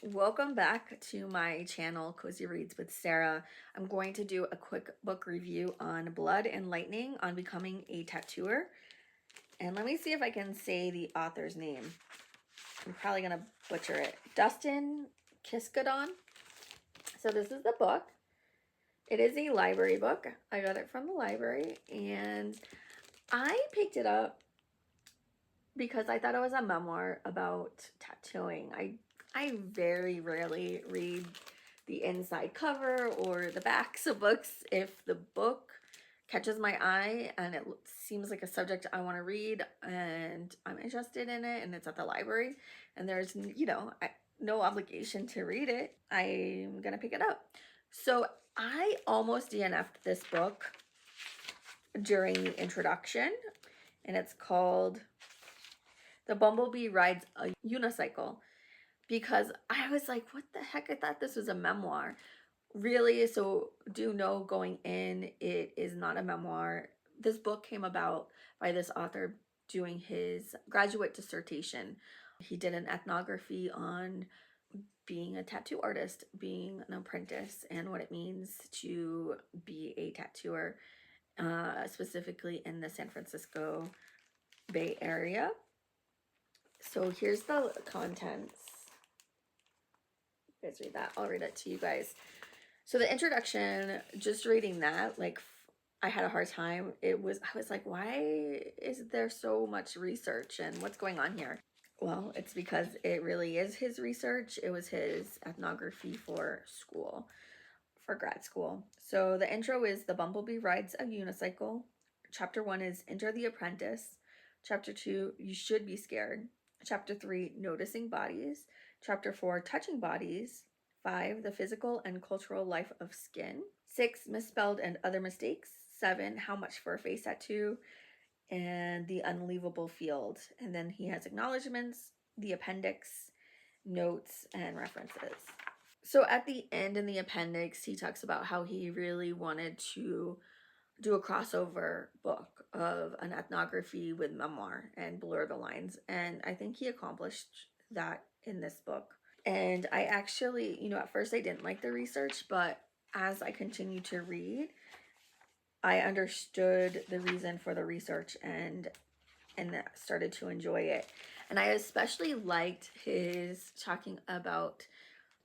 Welcome back to my channel, Cozy Reads with Sarah. I'm going to do a quick book review on Blood and Lightning on Becoming a Tattooer. And let me see if I can say the author's name. I'm probably going to butcher it. Dustin Kiskaddon. So this is the book. It is a library book. I got it from the library and I picked it up because I thought it was a memoir about tattooing. I very rarely read the inside cover or the backs of books. If the book catches my eye and it seems like a subject I want to read and I'm interested in it and it's at the library and there's, no obligation to read it, I'm going to pick it up. So I almost DNF'd this book during the introduction, and it's called The Bumblebee Rides a Unicycle, because I was like, what the heck? I thought this was a memoir. Really, so do know going in, it is not a memoir. This book came about by this author doing his graduate dissertation. He did an ethnography on being a tattoo artist, being an apprentice, and what it means to be a tattooer, specifically in the San Francisco Bay Area. So here's the contents. You guys read that. I'll read it to you guys. So the introduction, just reading that, like, I had a hard time. I was like, why is there so much research and what's going on here? Well, it's because it really is his research. It was his ethnography for school, for grad school. So the intro is The Bumblebee Rides a Unicycle. Chapter 1 is Enter the Apprentice. Chapter 2, You Should Be Scared. Chapter 3, Noticing Bodies. Chapter 4, Touching Bodies. 5, The Physical and Cultural Life of Skin. 6, Misspelled and Other Mistakes. 7, How Much for a Face Tattoo. And The Unleavable Field. And then he has acknowledgments, the appendix, notes, and references. So at the end in the appendix, he talks about how he really wanted to do a crossover book of an ethnography with memoir and blur the lines. And I think he accomplished that in this book. And I actually, at first I didn't like the research, but as I continued to read, I understood the reason for the research and started to enjoy it. And I especially liked his talking about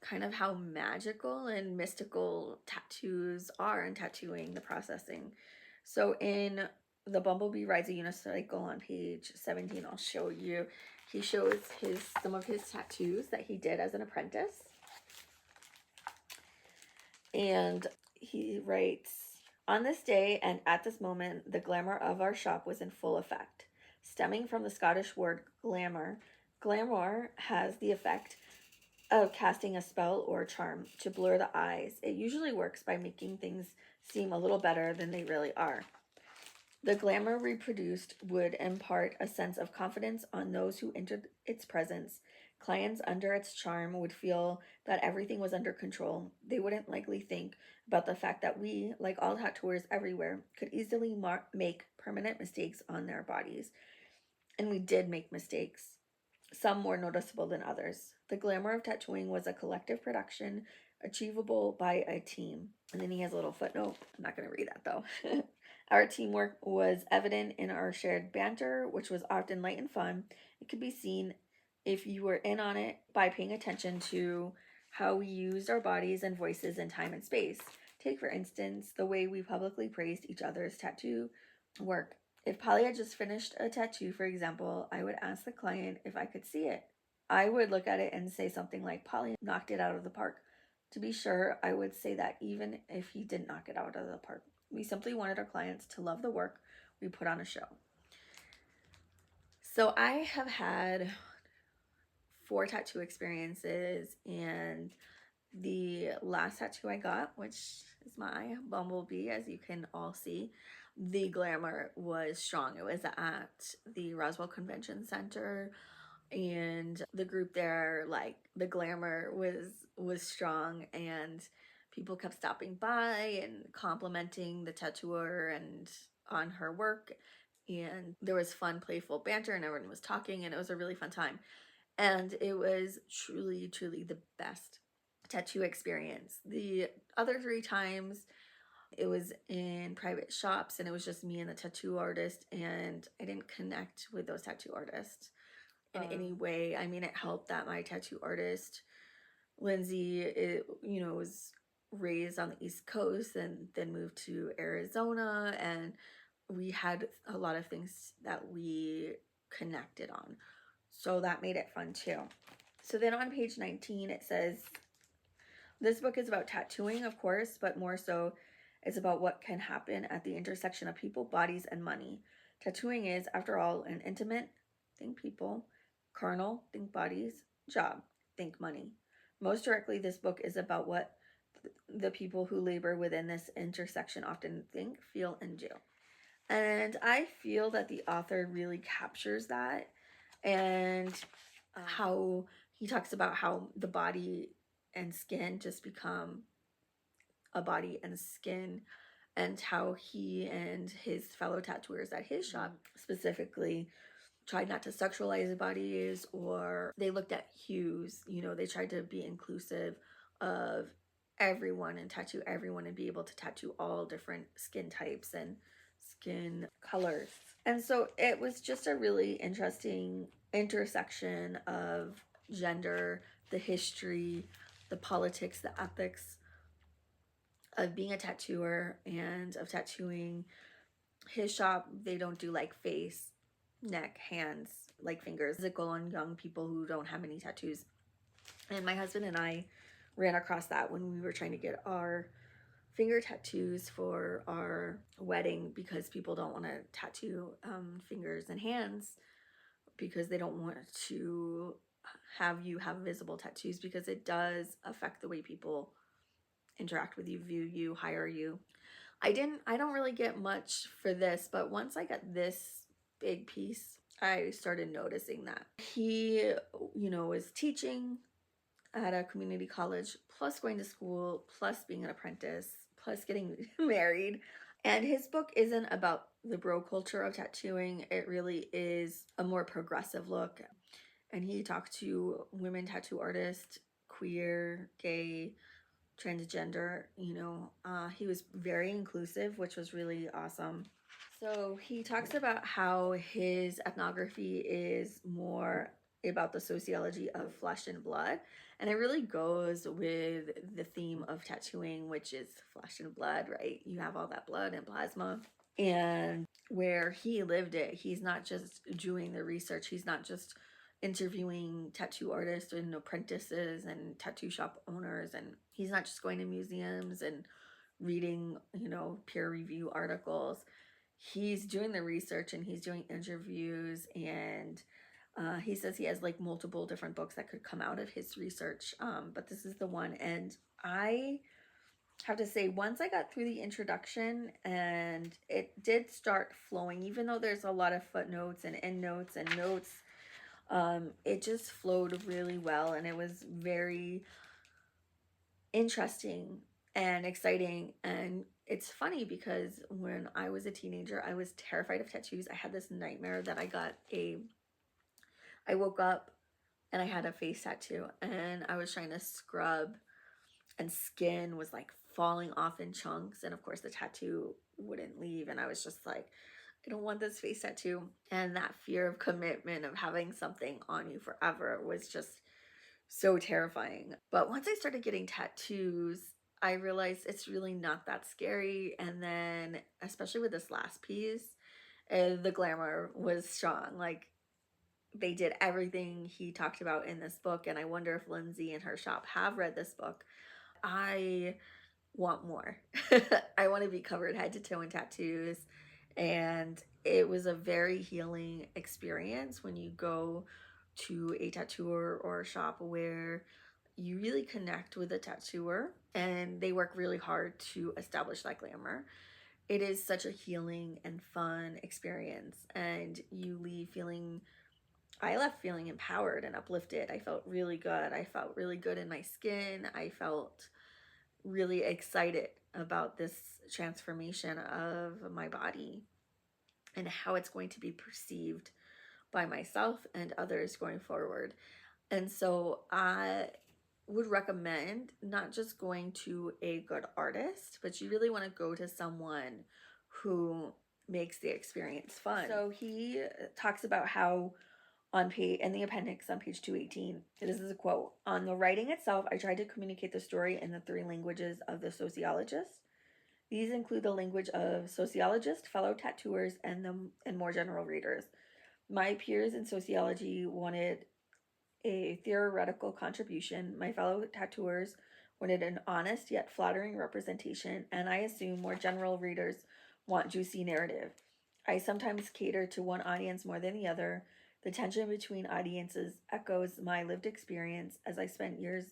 kind of how magical and mystical tattoos are and tattooing, the processing. So in The Bumblebee Rides a Unicycle on page 17, I'll show you. He shows some of his tattoos that he did as an apprentice. And he writes, on this day and at this moment, the glamour of our shop was in full effect. Stemming from the Scottish word glamour, glamour has the effect of casting a spell or a charm to blur the eyes. It usually works by making things seem a little better than they really are. The glamour reproduced would impart a sense of confidence on those who entered its presence. Clients under its charm would feel that everything was under control. They wouldn't likely think about the fact that we, like all tattooers everywhere, could easily make permanent mistakes on their bodies. And we did make mistakes, some more noticeable than others. The glamour of tattooing was a collective production achievable by a team. And then he has a little footnote. I'm not going to read that though. Our teamwork was evident in our shared banter, which was often light and fun. It could be seen if you were in on it by paying attention to how we used our bodies and voices in time and space. Take, for instance, the way we publicly praised each other's tattoo work. If Polly had just finished a tattoo, for example, I would ask the client if I could see it. I would look at it and say something like, Polly knocked it out of the park. To be sure, I would say that even if he didn't knock it out of the park. We simply wanted our clients to love the work we put on a show. So I have had 4 tattoo experiences, and the last tattoo I got, which is my bumblebee, as you can all see, the glamour was strong. It was at the Roswell Convention Center, and the group there, like, the glamour was strong, and people kept stopping by and complimenting the tattooer and on her work, and there was fun, playful banter, and everyone was talking, and it was a really fun time. And it was truly, truly the best tattoo experience. The other 3 times, it was in private shops and it was just me and the tattoo artist, and I didn't connect with those tattoo artists in any way. I mean, it helped that my tattoo artist, Lindsay, was raised on the East Coast and then moved to Arizona, and we had a lot of things that we connected on. So that made it fun too. So then on page 19, it says, this book is about tattooing, of course, but more so it's about what can happen at the intersection of people, bodies, and money. Tattooing is, after all, an intimate, think people, carnal, think bodies, job, think money. Most directly, this book is about what the people who labor within this intersection often think, feel, and do. And I feel that the author really captures that, and how he talks about how the body and skin just become a body and skin, and how he and his fellow tattooers at his shop specifically tried not to sexualize bodies, or they looked at hues. They tried to be inclusive of everyone and tattoo everyone and be able to tattoo all different skin types and skin colors. And so it was just a really interesting intersection of gender, the history, the politics, the ethics of being a tattooer and of tattooing. His shop, they don't do like face, neck, hands, like fingers. They go on young people who don't have any tattoos. And my husband and I ran across that when we were trying to get our finger tattoos for our wedding, because people don't want to tattoo fingers and hands because they don't want to have you have visible tattoos, because it does affect the way people interact with you, view you, hire you. I don't really get much for this, but once I got this big piece, I started noticing that he, was teaching at a community college, plus going to school, plus being an apprentice, plus getting married. And his book isn't about the bro culture of tattooing. It really is a more progressive look. And he talked to women tattoo artists, queer, gay, transgender. He was very inclusive, which was really awesome. So he talks about how his ethnography is more about the sociology of flesh and blood, and it really goes with the theme of tattooing, which is flesh and blood, right? You have all that blood and plasma. And where he lived it, he's not just doing the research, he's not just interviewing tattoo artists and apprentices and tattoo shop owners, and he's not just going to museums and reading, peer review articles. He's doing the research and he's doing interviews, and he says he has like multiple different books that could come out of his research, but this is the one. And I have to say, once I got through the introduction and it did start flowing, even though there's a lot of footnotes and endnotes and notes, it just flowed really well, and it was very interesting and exciting. And it's funny because when I was a teenager, I was terrified of tattoos. I had this nightmare that I woke up and I had a face tattoo, and I was trying to scrub, and skin was like falling off in chunks, and of course the tattoo wouldn't leave, and I was just like, I don't want this face tattoo. And that fear of commitment of having something on you forever was just so terrifying. But once I started getting tattoos, I realized it's really not that scary. And then, especially with this last piece, the glamour was strong. Like, they did everything he talked about in this book. And I wonder if Lindsay and her shop have read this book. I want more. I want to be covered head to toe in tattoos. And it was a very healing experience when you go to a tattooer or a shop where you really connect with a tattooer and they work really hard to establish that glamour. It is such a healing and fun experience, and you leave feeling, I left feeling empowered and uplifted. I felt really good. I felt really good in my skin. I felt really excited about this transformation of my body and how it's going to be perceived by myself and others going forward. And so I would recommend not just going to a good artist, but you really want to go to someone who makes the experience fun. So he talks about how on page in the appendix on page 218, this is a quote: "On the writing itself, I tried to communicate the story in the three languages of the sociologist. These include the language of sociologists, fellow tattooers, and more general readers. My peers in sociology wanted a theoretical contribution. My fellow tattooers wanted an honest yet flattering representation, and I assume more general readers want juicy narrative. I sometimes cater to one audience more than the other. The tension between audiences echoes my lived experience as I spent years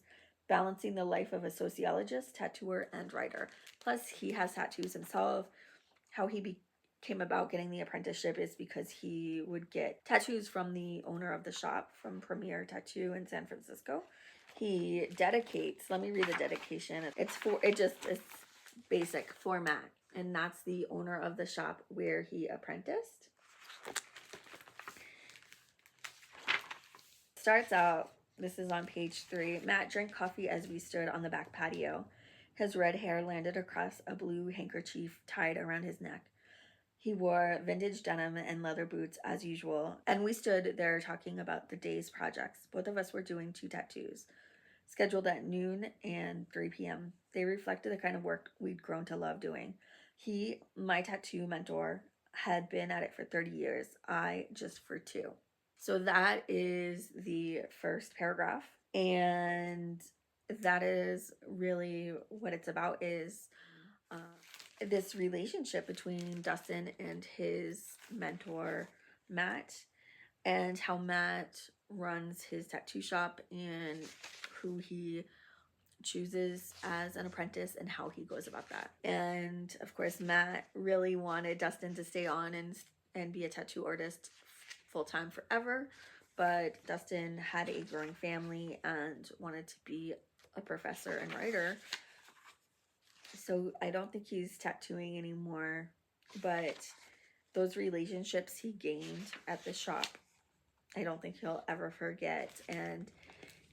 balancing the life of a sociologist, tattooer, and writer." Plus, he has tattoos himself. How he came about getting the apprenticeship is because he would get tattoos from the owner of the shop, from Premier Tattoo in San Francisco. He dedicates, let me read the dedication. It's basic format, and that's the owner of the shop where he apprenticed. Starts out, this is on page 3. "Matt drank coffee as we stood on the back patio. His red hair landed across a blue handkerchief tied around his neck. He wore vintage denim and leather boots as usual, and we stood there talking about the day's projects. Both of us were doing 2 tattoos, scheduled at noon and 3 p.m. They reflected the kind of work we'd grown to love doing. He, my tattoo mentor, had been at it for 30 years. I just for 2. So that is the first paragraph, and that is really what it's about, is this relationship between Dustin and his mentor, Matt, and how Matt runs his tattoo shop and who he chooses as an apprentice and how he goes about that. And of course, Matt really wanted Dustin to stay on and be a tattoo artist full-time forever, but Dustin had a growing family and wanted to be a professor and writer. So I don't think he's tattooing anymore, but those relationships he gained at the shop, I don't think he'll ever forget. And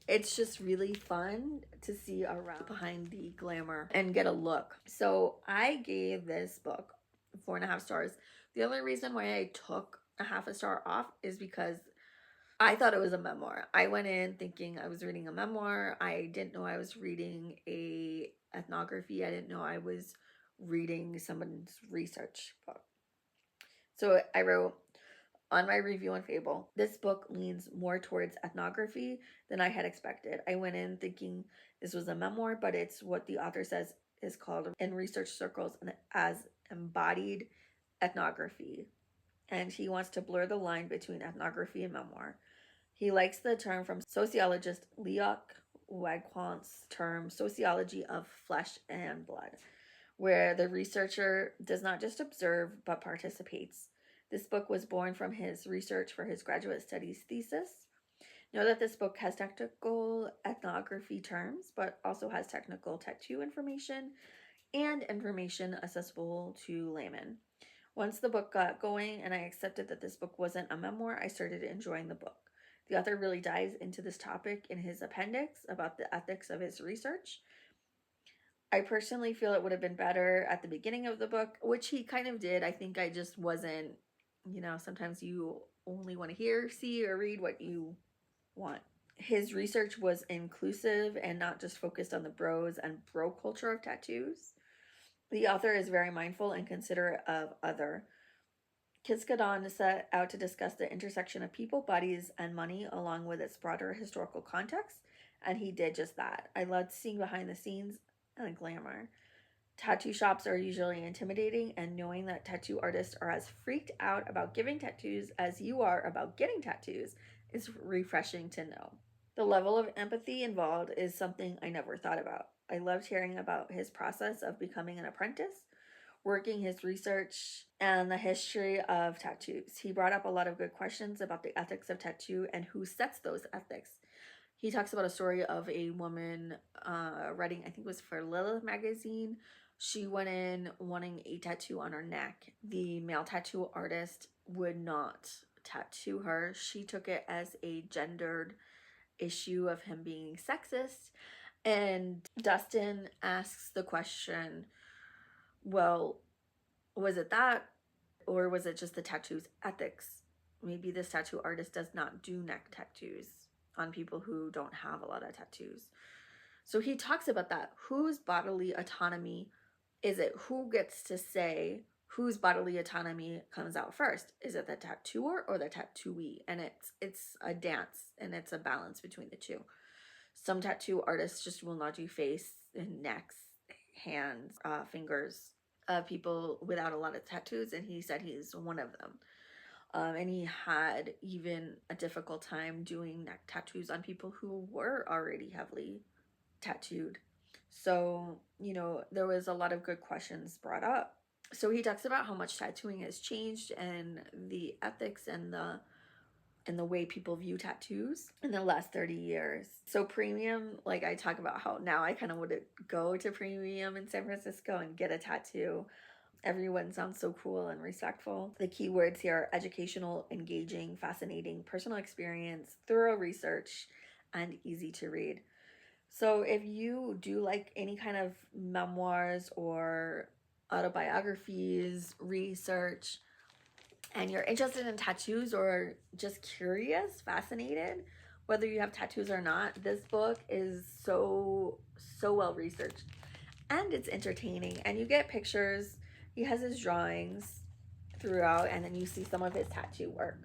it's just really fun to see around behind the glamour and get a look. So I gave this book 4.5 stars. The only reason why I took a 1/2 star off is because I thought it was a memoir. I went in thinking I was reading a memoir. I didn't know I was reading a ethnography. I didn't know I was reading someone's research book. So I wrote on my review on Fable, "This book leans more towards ethnography than I had expected. I went in thinking this was a memoir, but it's what the author says is called in research circles as embodied ethnography. And he wants to blur the line between ethnography and memoir. He likes the term from sociologist Leok Wagquant's term, sociology of flesh and blood, where the researcher does not just observe but participates. This book was born from his research for his graduate studies thesis. Know that this book has technical ethnography terms, but also has technical tattoo information and information accessible to laymen. Once the book got going and I accepted that this book wasn't a memoir, I started enjoying the book. The author really dives into this topic in his appendix about the ethics of his research. I personally feel it would have been better at the beginning of the book," which he kind of did. I think I just wasn't, sometimes you only want to hear, see, or read what you want. His research was inclusive and not just focused on the bros and bro culture of tattoos. The author is very mindful and considerate of other. Kiskaddon set out to discuss the intersection of people, bodies, and money along with its broader historical context, and he did just that. I loved seeing behind the scenes and glamour. Tattoo shops are usually intimidating, and knowing that tattoo artists are as freaked out about giving tattoos as you are about getting tattoos is refreshing to know. The level of empathy involved is something I never thought about. I loved hearing about his process of becoming an apprentice, working his research, and the history of tattoos. He brought up a lot of good questions about the ethics of tattoo and who sets those ethics. He talks about a story of a woman writing, I think it was for Lilith magazine. She went in wanting a tattoo on her neck. The male tattoo artist would not tattoo her. She took it as a gendered issue of him being sexist. And Dustin asks the question, well, was it that, or was it just the tattoo's ethics? Maybe this tattoo artist does not do neck tattoos on people who don't have a lot of tattoos. So he talks about that. Whose bodily autonomy is it? Who gets to say whose bodily autonomy comes out first? Is it the tattooer or the tattooee? And it's a dance, and it's a balance between the two. Some tattoo artists just will not do face and necks, hands, fingers of people without a lot of tattoos, and he said he's one of them. And he had even a difficult time doing neck tattoos on people who were already heavily tattooed. So, you know, there was a lot of good questions brought up. So he talks about how much tattooing has changed and the ethics and the way people view tattoos in the last 30 years. So premium, like I talk about how now I kind of want to go to premium in San Francisco and get a tattoo. Everyone sounds so cool and respectful. The key words here are educational, engaging, fascinating, personal experience, thorough research, and easy to read. So if you do like any kind of memoirs or autobiographies, research, and you're interested in tattoos or just curious, fascinated, whether you have tattoos or not, this book is so well researched, and it's entertaining, and you get pictures. He has his drawings throughout, and then you see some of his tattoo work.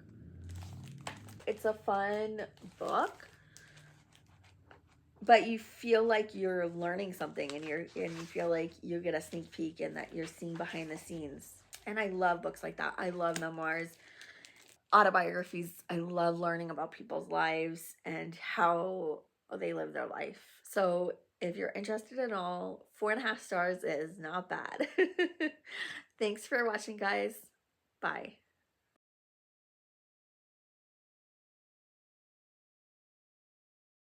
It's a fun book, but you feel like you're learning something, and you feel like you get a sneak peek and that you're seeing behind the scenes. And I love books like that. I love memoirs, autobiographies. I love learning about people's lives and how they live their life. So if you're interested at all, 4.5 stars is not bad. Thanks for watching, guys. Bye.